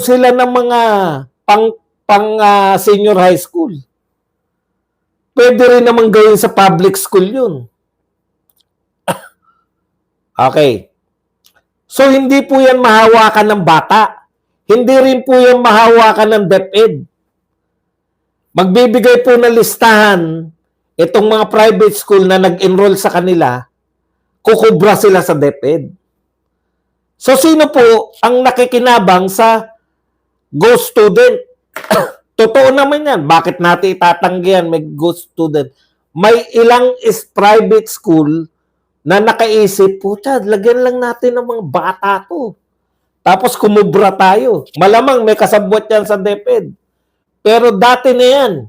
sila ng mga senior high school. Pwede rin naman gawin sa public school yun. Okay. So, hindi po yan mahawakan ng bata. Hindi rin po yan mahawakan ng DepEd. Magbibigay po ng listahan itong mga private school na nag-enroll sa kanila, kukubra sila sa DepEd. So, sino po ang nakikinabang sa ghost student? Totoo naman yan. Bakit natin itatanggihan may ghost student? May ilang is private school na nakaisip, puta, lagyan lang natin ng mga bata to. Tapos kumubra tayo. Malamang may kasabwat yan sa DepEd. Pero dati na yan.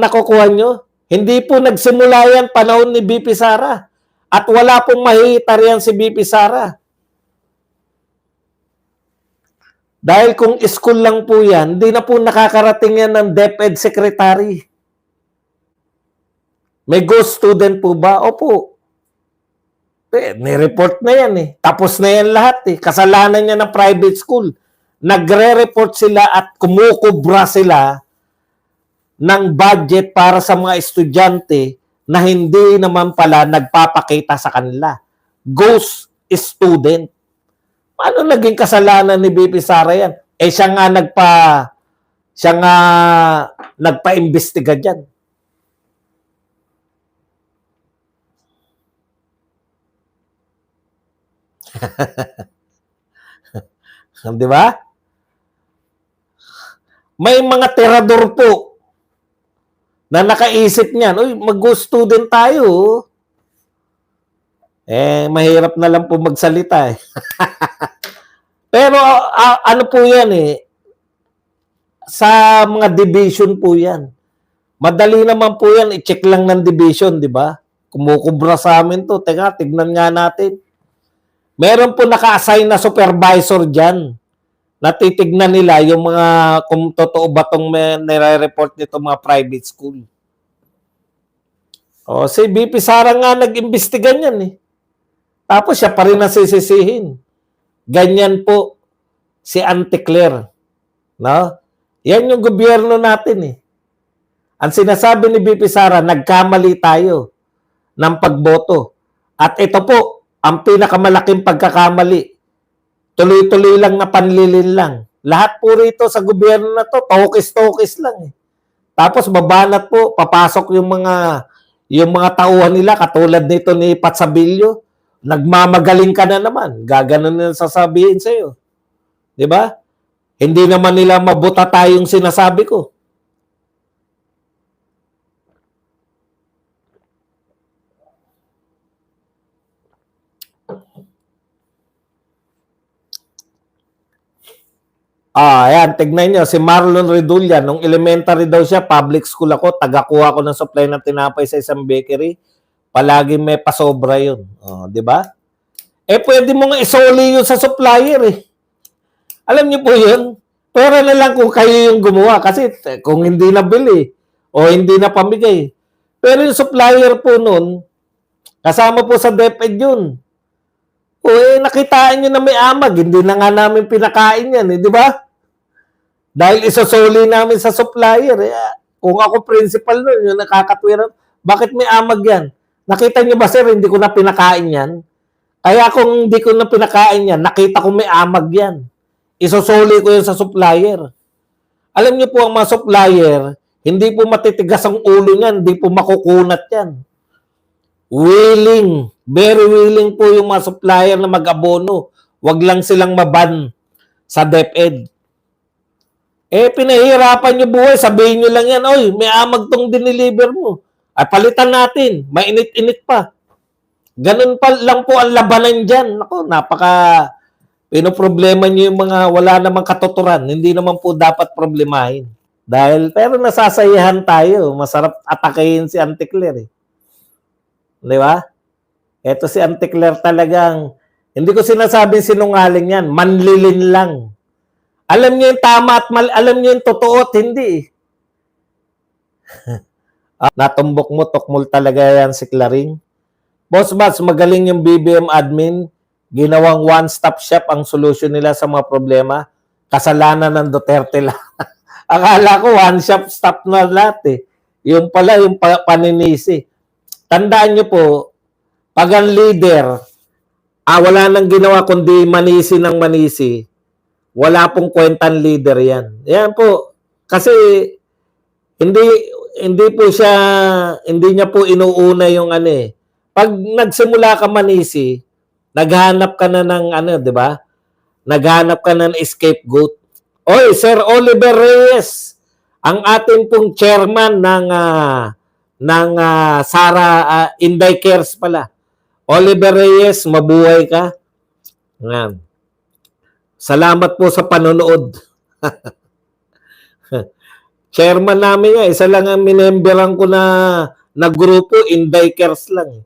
Nakukuha nyo? Hindi po nagsimula yan panahon ni BP Sara. At wala pong mahihitar yan si BP Sara. Dahil kung school lang po yan, hindi na po nakakarating yan ng DepEd secretary. May ghost student po ba? Opo. Ni-report na yan eh. Tapos na yan lahat eh. Kasalanan niya ng private school. Nagre-report sila at kumukubra sila ng budget para sa mga estudyante na hindi naman pala nagpapakita sa kanila. Ghost student. Paano naging kasalanan ni BP Sara yan? Eh siya nga nagpa-imbestiga dyan. Di ba? May mga tirador po na nakaisip niyan, uy, mag-ghost student tayo. Mahirap na lang po magsalita eh. Pero ano po yan eh, sa mga division po yan. Madali naman po yan, i-check lang ng division, di ba? Kumukubra sa amin to. Teka, tignan nga natin. Meron po naka-assign na supervisor dyan. Natitignan nila yung mga, kung totoo ba itong nire-report nito mga private school. O, si BP Sara nga nag-imbestiga niyan eh. Tapos siya pa rin nasisisihin. Ganyan po si Auntie Claire. No? Yan yung gobyerno natin eh. Ang sinasabi ni BP Sara, nagkamali tayo ng pagboto. At ito po, ang pinakamalaking pagkakamali. Tuloy-tuloy lang na panlilin lang. Lahat po rito sa gobyerno na to, tokis-tokis lang eh. Tapos babanat po, papasok yung mga tauhan nila, katulad nito ni Patsabilyo. Nagmamagaling ka na naman. Gaganon nila sasabihin sa'yo. Di ba? Hindi naman nila mabuta tayong sinasabi ko. Ayan, tignan nyo, si Marlon Redulla, nung elementary daw siya, public school ako, tagakuha ko ng supply ng tinapay sa isang bakery, palagi may pasobra yun. Di ba? Pwede mo nga isoli yun sa supplier eh. Alam niyo po yun? Pera na lang kung kayo yung gumawa kasi kung hindi nabili o hindi na pamigay. Pero yung supplier po nun, kasama po sa DepEd yun. Nakitaan nyo na may amag, hindi na nga namin pinakain yan di ba? Dahil isosoli namin sa supplier. Kung ako principal nun, yung nakakatwira, bakit may amag yan? Nakita nyo ba sir, hindi ko na pinakain yan? Kaya kung hindi ko na pinakain yan, nakita ko may amag yan. Isosoli ko yun sa supplier. Alam niyo po ang mga supplier, hindi po matitigas ang ulo niyan, hindi po makukunat yan. Willing, very willing po yung mga supplier na mag-abono. Wag lang silang maban sa DepEd. Pinahirapan nyo buhay, sabihin nyo lang yan, oy, may amag tong diniliver mo. Ay, palitan natin, mainit-init pa. Ganun pa lang po ang labanan dyan. Ako, pinoproblema nyo yung mga wala namang katuturan. Hindi naman po dapat problemahin. Pero nasasayahan tayo. Masarap atakehin si Auntie Claire eh. Di ba? Ito si Auntie Claire talagang, hindi ko sinasabing sinungaling yan. Manlilin lang. Alam niyo yung tama at alam niyo yung totoo at hindi. Natumbok mo, tukmol talaga yan si Claring. Boss Bats, magaling yung BBM admin. Ginawang one-stop shop ang solusyon nila sa mga problema. Kasalanan ng Duterte lang. Akala ko one-stop na lahat eh. Yung pala, yung paninisi. Tandaan nyo po, pag ang leader, wala nang ginawa kundi manisi ng manisi, wala pong kwentang leader yan. Yan po. Kasi hindi niya po inuuna yung ano eh. Pag nagsimula ka manisi, naghanap ka na ng ano, 'di ba? Naghanap ka na ng scapegoat. Oy, Sir Oliver Reyes, ang ating pong chairman ng Sara Inday Cares pala. Oliver Reyes, mabuhay ka. Yan. Salamat po sa panonood. Chairman namin nga, isa lang ang minemberan ko na grupo, Inday Cares lang.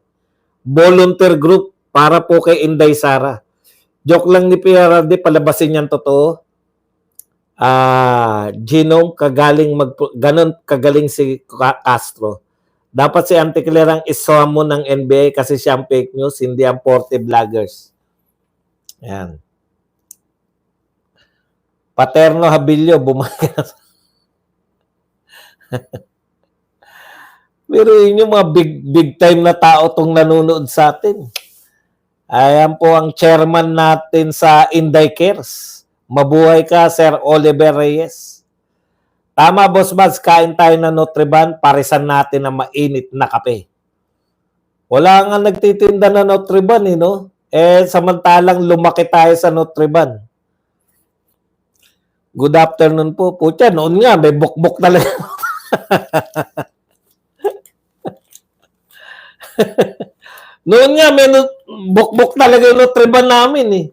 Volunteer group para po kay Inday Sara. Joke lang ni PRD, palabasin niyan totoo. Genome, ganun kagaling si Castro. Dapat si Auntie Claire ang isamo ng NBA kasi siya ang fake news, hindi ang 40 vloggers. Yan. Paterno Habilio, bumalik. Pero yun yung mga big time na tao tong nanonood sa atin. Ayan po ang chairman natin sa Inday Cares. Mabuhay ka, Sir Oliver Reyes. Tama, Boss Mads, kain tayo ng Nutriban, parisan natin ng mainit na kape. Wala nga nagtitinda na Nutriban, eh, no? Samantalang lumaki tayo sa Nutriban. Good afternoon po. Putya, noon nga, may bukbok talaga. Noon nga, may bukbok talaga yung Nutriban namin eh.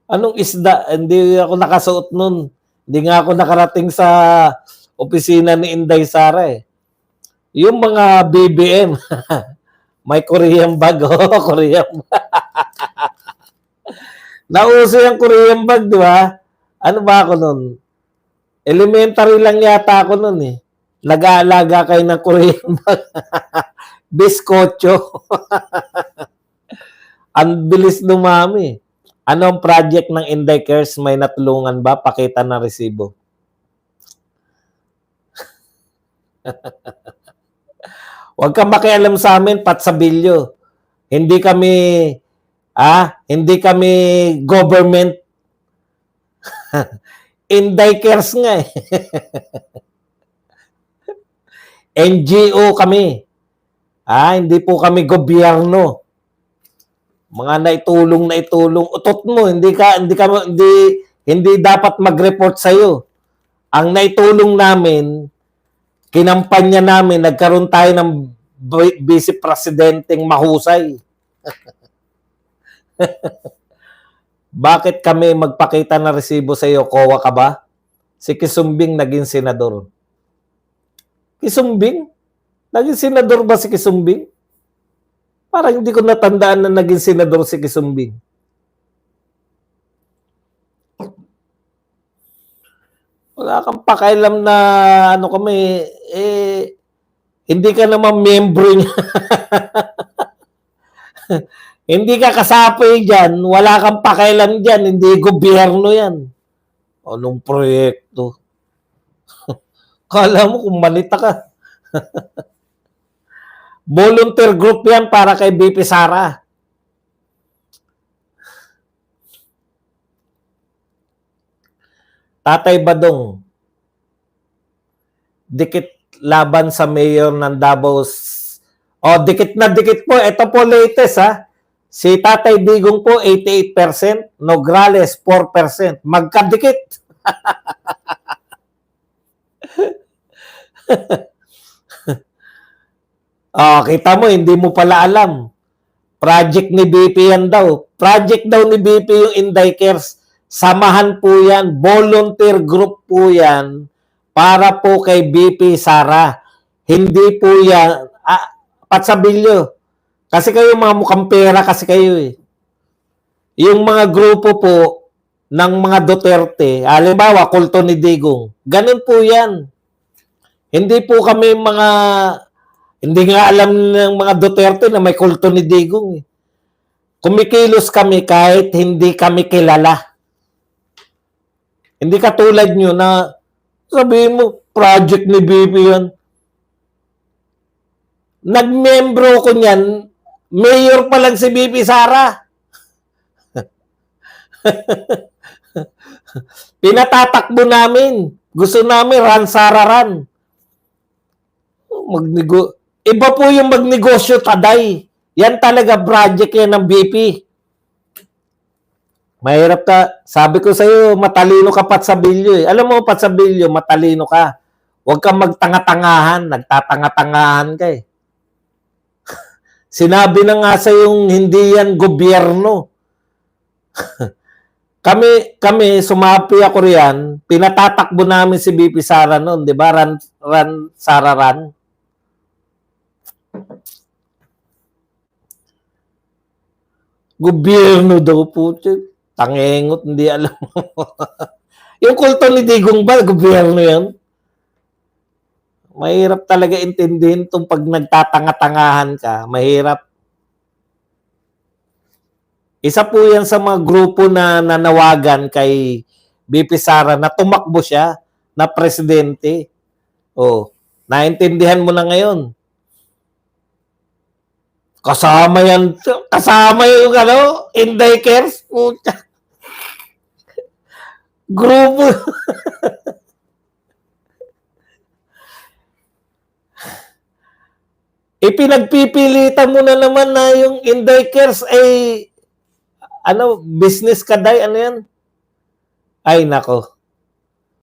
Anong isda? Hindi ako nakasuot noon. Hindi nga ako nakarating sa opisina ni Inday Sara eh. Yung mga BBM, may Korean bag. Oh, Korean bag. Nauso yung Korean bag, di ba? Ano ba ako noon? Elementary lang yata ako noon eh. Nag-aalaga kayo ng Korean bag. Biskotso. Ang bilis dumami. Anong project ng Inday Cares? May natulungan ba? Pakita na resibo. Huwag kang makialam sa amin, Patsabilyo. Hindi kami government. Inday Cares nga eh. NGO kami. Hindi po kami gobyerno. Mga naitulong. Utot mo, hindi dapat mag-report sa iyo. Ang naitulong namin, kinampanya namin, nagkaroon tayo ng vice presidenteng mahusay. Bakit kami magpakita ng resibo sa iyo? Kowa ka ba? Si Kisumbing naging senador. Kisumbing? Naging senador ba si Kisumbing? Parang hindi ko natandaan na naging senador si Kisumbing. Wala kang pakailam na kami, hindi ka naman membro niya. Hindi ka kasapi dyan, wala kang pakailam dyan, hindi gobyerno yan. Anong proyekto? Kala mo kung malita ka. Volunteer group yan para kay BP Sara. Tatay Badong, dikit laban sa mayor ng Davao. Dikit na dikit po. Ito po latest ha. Si Tatay Digong po 88%, Nograles 4%. Magkadikit. Kita mo, hindi mo pala alam. Project ni BP yan daw. Project daw ni BP yung Inday Cares. Samahan po yan. Volunteer group po yan para po kay BP Sara. Hindi po yan. Patsabilyo. Kasi kayo mga mukhang pera kasi kayo eh. Yung mga grupo po ng mga Duterte, halimbawa, kulto ni Digong. Ganun po yan. Hindi po kami mga, hindi nga alam ng mga Duterte na may kulto ni Digong. Kumikilos kami kahit hindi kami kilala. Hindi katulad nyo na sabihin mo, project ni BP yan. Nagmembro ko niyan, mayor pa lang si BP Sara. Pinatatakbo namin. Gusto namin run Sara run. Iba po yung magnegosyo, taday. Yan talaga project yan ng BP. Mahirap ka. Sabi ko sa'yo, matalino ka, Patsabilyo eh. Alam mo, Patsabilyo, matalino ka. Huwag kang magtanga-tangahan. Nagtatanga-tangahan ka eh. Sinabi na nga sa yung hindi yan gobyerno. kami, sumapi ako riyan, pinatatakbo namin si BP Sara noon, di ba? Run Sara run. Gobyerno daw po. Tangengot, hindi alam mo. Yung kulto ni Digong ba, gobyerno yan? Mahirap talaga intindihin itong pag nagtatanga-tangahan ka. Mahirap. Isa po yan sa mga grupo na nanawagan kay BP Sara na tumakbo siya na presidente. Oh, naintindihan mo na ngayon. Kasama yan. Kasama yung Inday Cares. Grupo. Ipinagpipilitan mo na naman na yung Inday Cares ay business kaday, ano yan? Ay, nako.